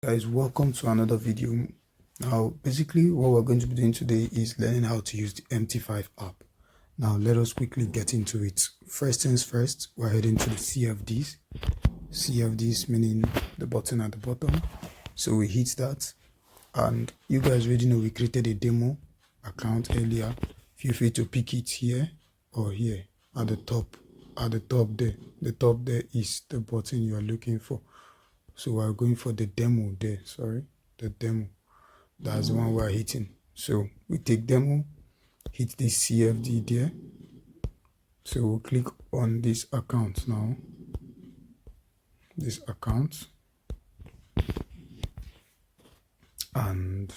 Guys, welcome to another video. Now basically what we're going to be doing today is learning how to use the MT5 app. Now let us quickly get into it. First things first, we're heading to the CFDs meaning the button at the bottom. So we hit that, and you guys already know we created a demo account earlier. Feel free to pick it here or here at the top. At the top there, the top there is the button you are looking for. So we're going for the demo there, the demo. That's the one we're hitting. So we take demo, hit this CFD there. So we'll click on this account now. This account. And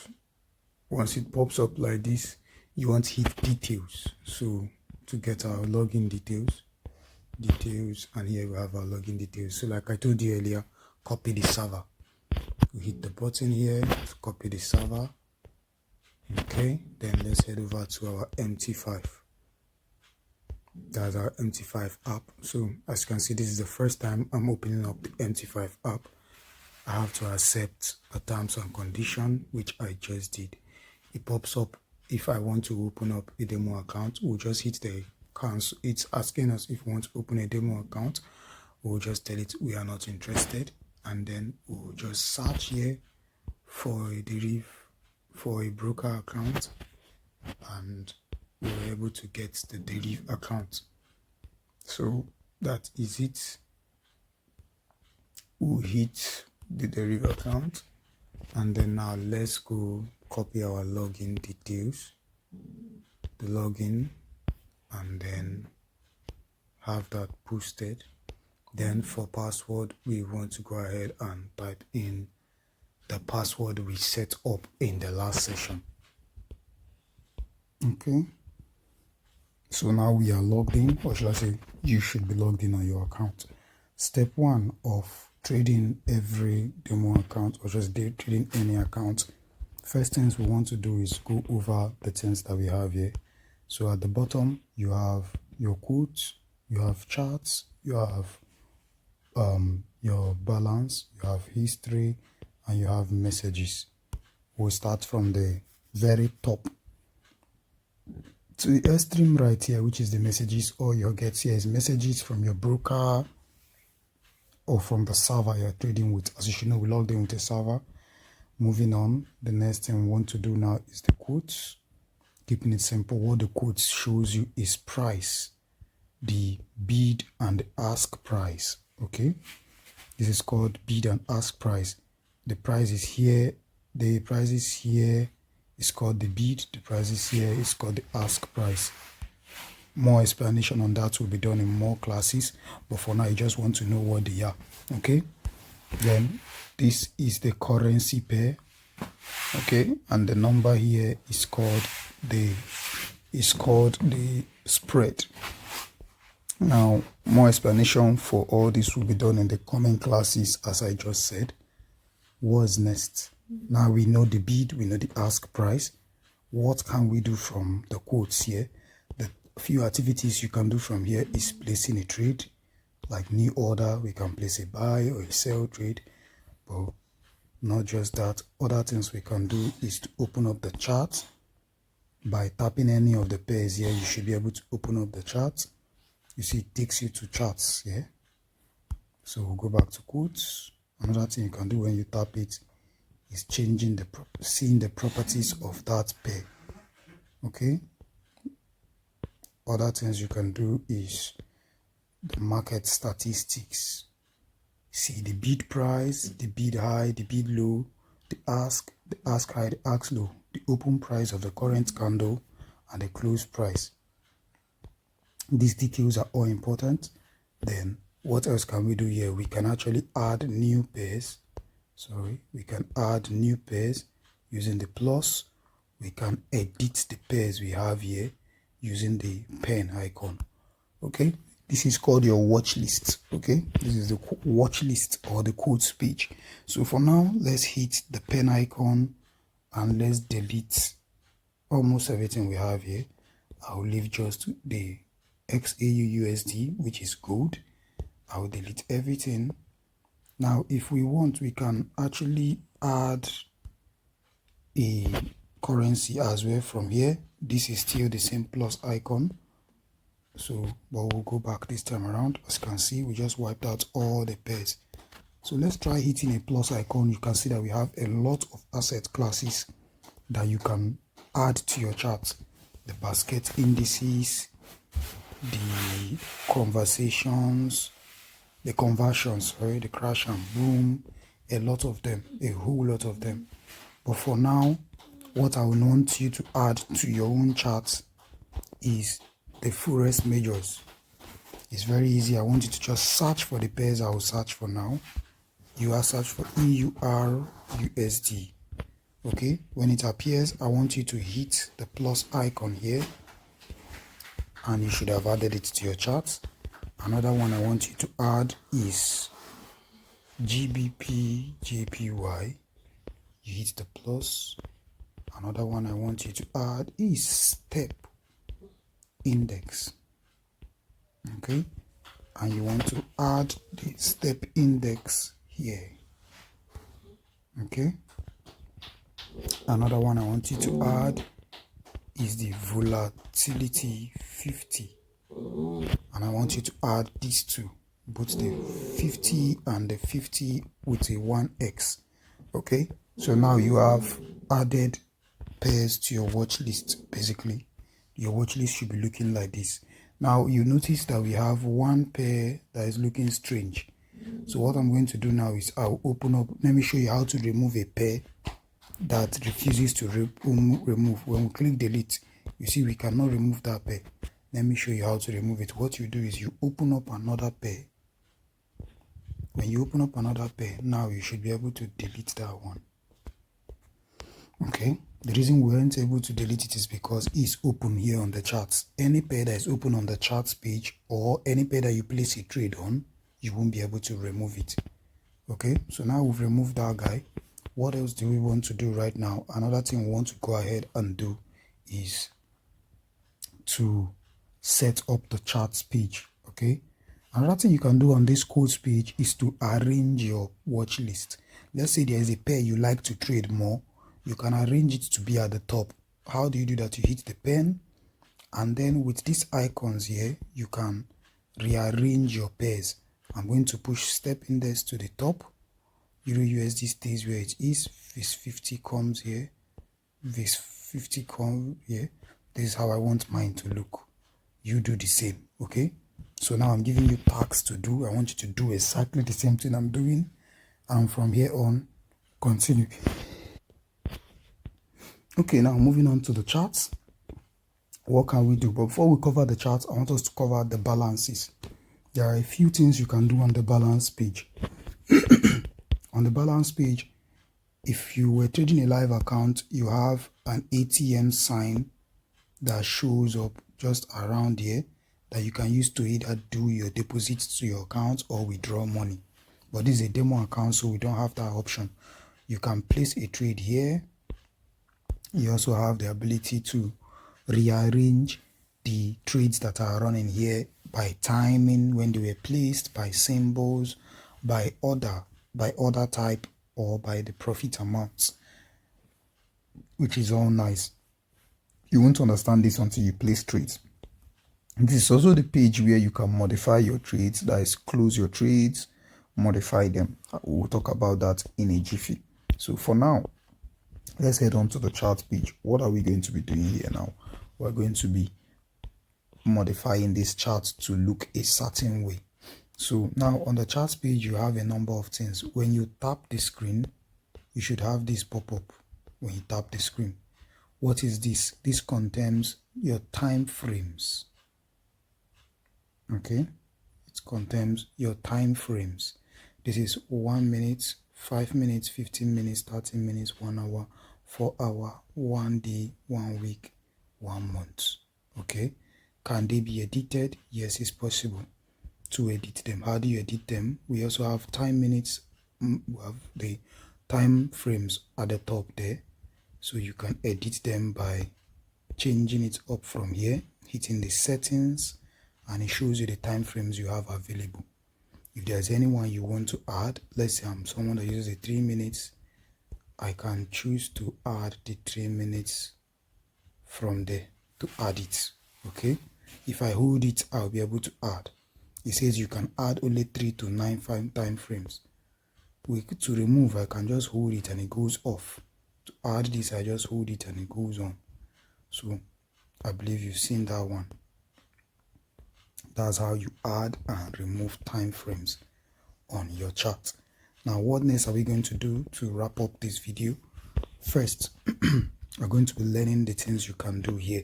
once it pops up like this, you want to hit details. So to get our login details, and here we have our login details. So like I told you earlier, copy the server. We hit the button here to copy the server. Okay, then let's head over to our MT5. That's our MT5 app. So as you can see, this is the first time I'm opening up the MT5 app. I have to accept the terms and condition, which I just did. It pops up if I want to open up a demo account. We'll just hit the cancel. It's asking us if we want to open a demo account. We'll just tell it we are not interested, and then we'll just search here for a broker account, and we were able to get the deriv account. So that is it. We'll hit the deriv account, and then now let's go copy our login details, the login, and then have that posted. Then for password, we want to go ahead and type in the password we set up in the last session. Okay, so now we are logged in, or should I say you should be logged in on your account. Step one of trading every demo account, or just trading any account, first things we want to do is go over the things that we have here. So at the bottom you have your quotes, you have charts, you have your balance, you have history, and you have messages. We'll start from the very top to the extreme right here, which is the messages. All you get here is messages from your broker or from the server you're trading with. As you should know, we logged in with a server. Moving on, the next thing we want to do now is the quotes. Keeping it simple, what the quotes shows you is price, the bid and the ask price. Okay, this is called bid and ask price. The price is here, the price is here, it's called the bid. The price is here, it's called the ask price. More explanation on that will be done in more classes, but for now you just want to know what they are. Okay, then this is the currency pair. Okay, and the number here is called the spread. Now, more explanation for all this will be done in the coming classes, as I just said. What's next? Now we know the bid, we know the ask price. What can we do from the quotes here? The few activities you can do from here is placing a trade, like new order. We can place a buy or a sell trade, but not just that. Other things we can do is to open up the chart. By tapping any of the pairs here, you should be able to open up the chart. You see, it takes you to charts here. So we'll go back to quotes. Another thing you can do when you tap it is seeing the properties of that pair. Okay, other things you can do is the market statistics. See the bid price, the bid high, the bid low, the ask high, the ask low, the open price of the current candle, and the close price. These details are all important. Then what else can we do here? We can actually add new pairs. We can add new pairs using the plus. We can edit the pairs we have here using the pen icon. Okay, this is called your watch list. Okay, this is the watch list or the quotes page. So for now, let's hit the pen icon and let's delete almost everything we have here. I'll leave just the XAUUSD, which is gold. I'll delete everything. Now if we want, we can actually add a currency as well from here. This is still the same plus icon. So, but we'll go back this time around. As you can see, we just wiped out all the pairs. So let's try hitting a plus icon. You can see that we have a lot of asset classes that you can add to your chart. The basket indices, the conversions, the crash and boom, a lot of them, a whole lot of them. But for now, what I would want you to add to your own charts is the Forex majors. It's very easy. I want you to just search for the pairs I will search for now. You are search for EUR USD. Okay, when it appears, I want you to hit the plus icon here, and you should have added it to your chart. Another one I want you to add is GBP JPY. You hit the plus. Another one I want you to add is step index. Okay, and you want to add the step index here. Okay, another one I want you to add is the volatility 50, and I want you to add these two, both the 50 and the 50 with a 1x. Okay, so now you have added pairs to your watch list. Basically, your watch list should be looking like this. Now you notice that we have one pair that is looking strange. So what I'm going to do now is I'll open up. Let me show you how to remove a pair that refuses to remove. When we click delete, you see we cannot remove that pair. Let me show you how to remove it. What you do is you open up another pair. When you open up another pair, now you should be able to delete that one. Okay, the reason we weren't able to delete it is because it's open here on the charts. Any pair that is open on the charts page, or any pair that you place a trade on, you won't be able to remove it. Okay, so now we've removed that guy. What else do we want to do right now? Another thing we want to go ahead and do is to set up the charts page. Okay, another thing you can do on this quotes page is to arrange your watch list. Let's say there is a pair you like to trade more. You can arrange it to be at the top. How do you do that? You hit the pen, and then with these icons here, you can rearrange your pairs. I'm going to push step index to the top. Euro USD stays where it is. This 50 comes here. This 50 comes here. This is how I want mine to look. You do the same. Okay, so now I'm giving you tasks to do. I want you to do exactly the same thing I'm doing, and from here on, continue. Okay, now moving on to the charts. What can we do? But before we cover the charts, I want us to cover the balances. There are a few things you can do on the balance page. On the balance page, if you were trading a live account, you have an ATM sign that shows up just around here that you can use to either do your deposits to your account or withdraw money. But this is a demo account, so we don't have that option. You can place a trade here. You also have the ability to rearrange the trades that are running here by timing, when they were placed, by symbols, by order type, or by the profit amounts, which is all nice. You won't understand this until you place trades. This is also the page where you can modify your trades, that is, close your trades, modify them. We'll talk about that in a jiffy. So for now, let's head on to the chart page. What are we going to be doing here now? We're going to be modifying this chart to look a certain way. So now on the charts page, you have a number of things. When you tap the screen, you should have this pop up when you tap the screen. What is this? This contains your time frames. Okay, it contains your time frames. This is 1 minute, 5 minutes, 15 minutes, 30 minutes, 1 hour, 4 hour, 1 day, 1 week, 1 month. Okay, can they be edited? Yes, it's possible to edit them. How do you edit them? We also have time minutes. We have the time frames at the top there, so you can edit them by changing it up from here, hitting the settings, and it shows you the time frames you have available. If there's anyone you want to add, let's say I'm someone that uses a 3 minutes, I can choose to add the 3 minutes from there to add it. Okay, if I hold it, I'll be able to add. It says you can add only 3 to 9 time frames. To remove, I can just hold it and it goes off. To add this, I just hold it and it goes on. So I believe you've seen that one. That's how you add and remove time frames on your chart. Now, what next are we going to do to wrap up this video? First, we're going to be learning the things you can do here.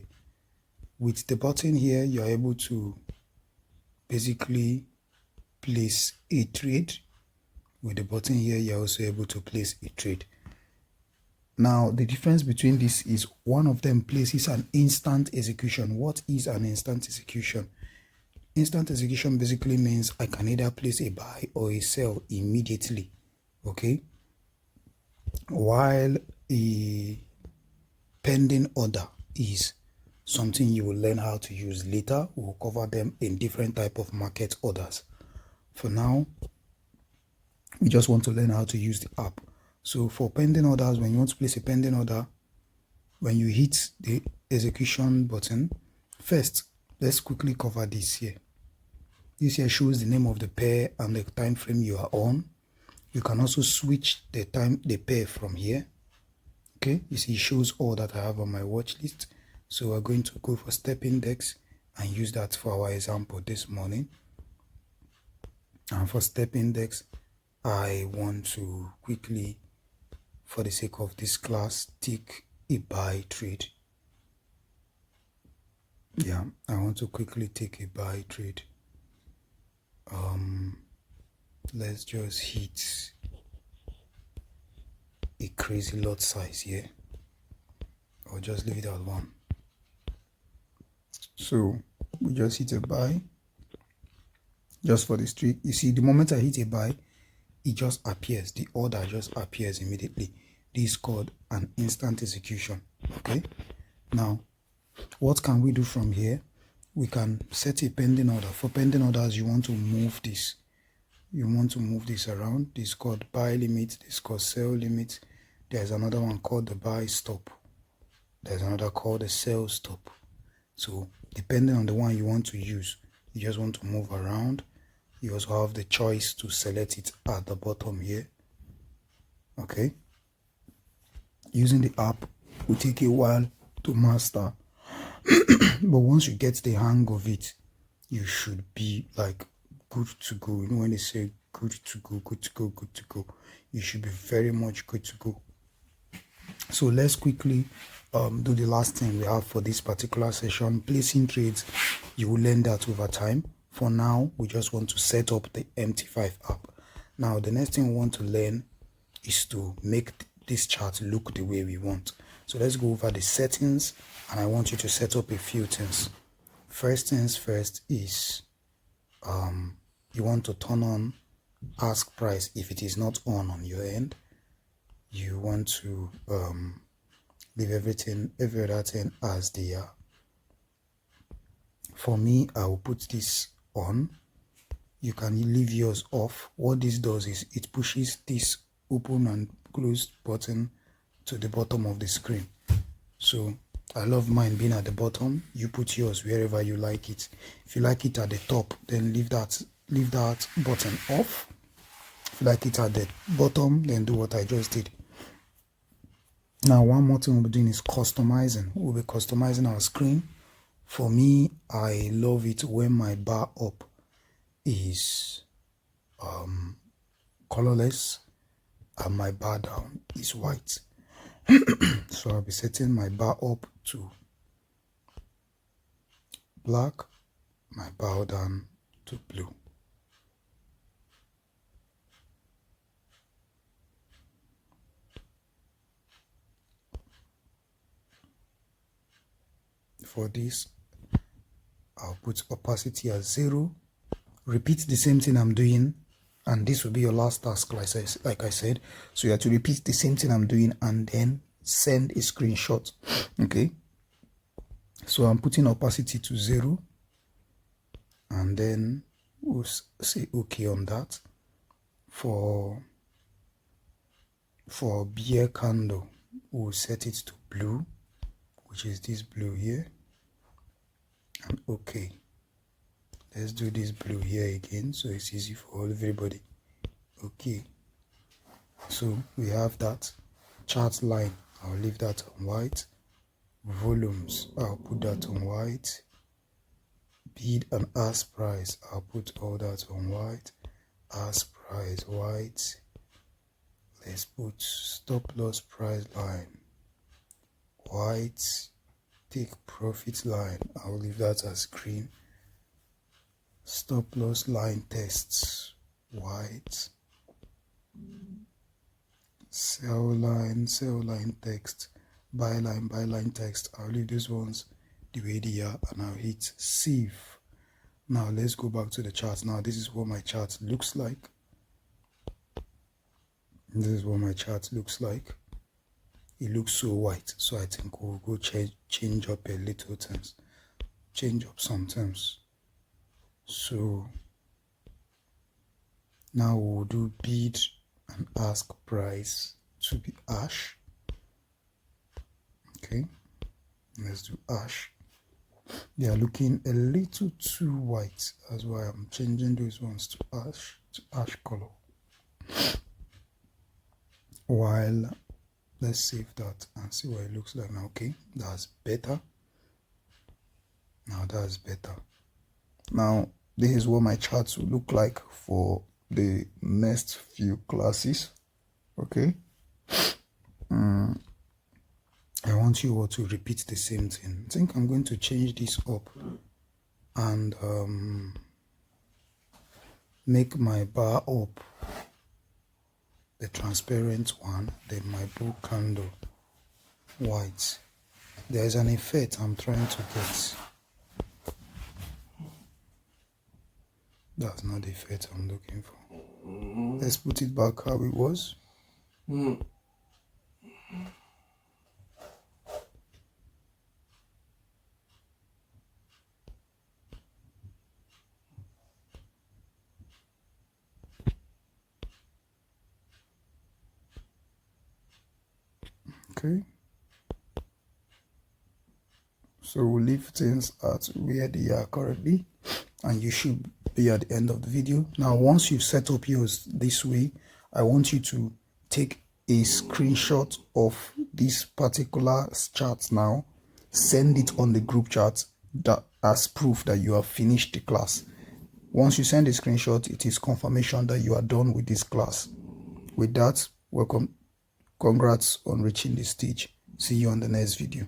With the button here, you're able to basically place a trade. With the button here, you're also able to place a trade. Now, the difference between this is one of them places an instant execution. What is an instant execution? Instant execution basically means I can either place a buy or a sell immediately. Okay? While a pending order is something you will learn how to use later. We'll cover them in different type of market orders. For now, we just want to learn how to use the app. So for pending orders, when you want to place a pending order, when you hit the execution button, first, let's quickly cover this here. This here shows the name of the pair and the time frame you are on. You can also switch the pair from here. Okay, you see, it shows all that I have on my watch list. So we're going to go for step index and use that for our example this morning. And for step index, I want to quickly, for the sake of this class, take a buy trade. Yeah, I want to quickly take a buy trade. Let's just hit a crazy lot size here, or just leave it at 1. So we just hit a buy just for the streak. You see, the moment I hit a buy, it just appears, the order just appears immediately. This is called an instant execution. Okay, now what can we do from here? We can set a pending order. For pending orders, you want to move this. You want to move this around. This is called buy limit. This is called sell limit. There's another one called the buy stop. There's another called the sell stop. So depending on the one you want to use, you just want to move around. You also have the choice to select it at the bottom here. Okay. Using the app will take a while to master. But once you get the hang of it, you should be like good to go. You know, when they say good to go, good to go, good to go, you should be very much good to go. So let's quickly do the last thing we have for this particular session, placing trades. You will learn that over time. For now, we just want to set up the MT5 app. Now, the next thing we want to learn is to make this chart look the way we want. So let's go over the settings, and I want you to set up a few things. First things first is you want to turn on ask price if it is not on your end. You want to leave every other thing as they are. For me, I will put this on. You can leave yours off. What this does is it pushes this open and close button to the bottom of the screen. So I love mine being at the bottom. You put yours wherever you like it. If you like it at the top, then leave that button off. If you like it at the bottom, then do what I just did. Now, one more thing we'll be doing is customizing. We'll be customizing our screen. For me, I love it when my bar up is colorless and my bar down is white. So I'll be setting my bar up to black, my bar down to blue. For this, I'll put opacity as 0. Repeat the same thing I'm doing, and this will be your last task, like I said. So you have to repeat the same thing I'm doing and then send a screenshot. Okay, so I'm putting opacity to 0, and then we'll say okay on that. For For bear candle, we'll set it to blue, which is this blue here, and okay. Let's do this blue here again so it's easy for everybody. Okay, so we have that. Chart line, I'll leave that on white. Volumes, I'll put that on white. Bid and ask price, I'll put all that on white. Ask price white. Let's put stop loss price line white. Take profit line, I'll leave that as green. Stop loss line tests white. Sell line text, buy line text, I'll leave these ones the way they are, and I'll hit save. Now let's go back to the chart. Now this is what my chart looks like. This is what my chart looks like. It looks so white, so I think we'll go change up a little terms, change up some terms. So now we'll do bid and ask price to be ash. Okay, let's do ash. They are looking a little too white, that's why I'm changing those ones to ash color. While let's save that and see what it looks like now. Okay, that's better. Now that's better. Now this is what my charts will look like for the next few classes. Okay, I want you all to repeat the same thing. I think I'm going to change this up and make my bar up the transparent one, then my blue candle white. There's an effect I'm trying to get. That's not the effect I'm looking for. Let's put it back how it was. Okay. So we'll leave things at where they are currently, and you should be at the end of the video. Now, once you've set up yours this way, I want you to take a screenshot of this particular chart now, send it on the group chat that as proof that you have finished the class. Once you send a screenshot, it is confirmation that you are done with this class. With that, welcome. Congrats on reaching this stage. See you on the next video.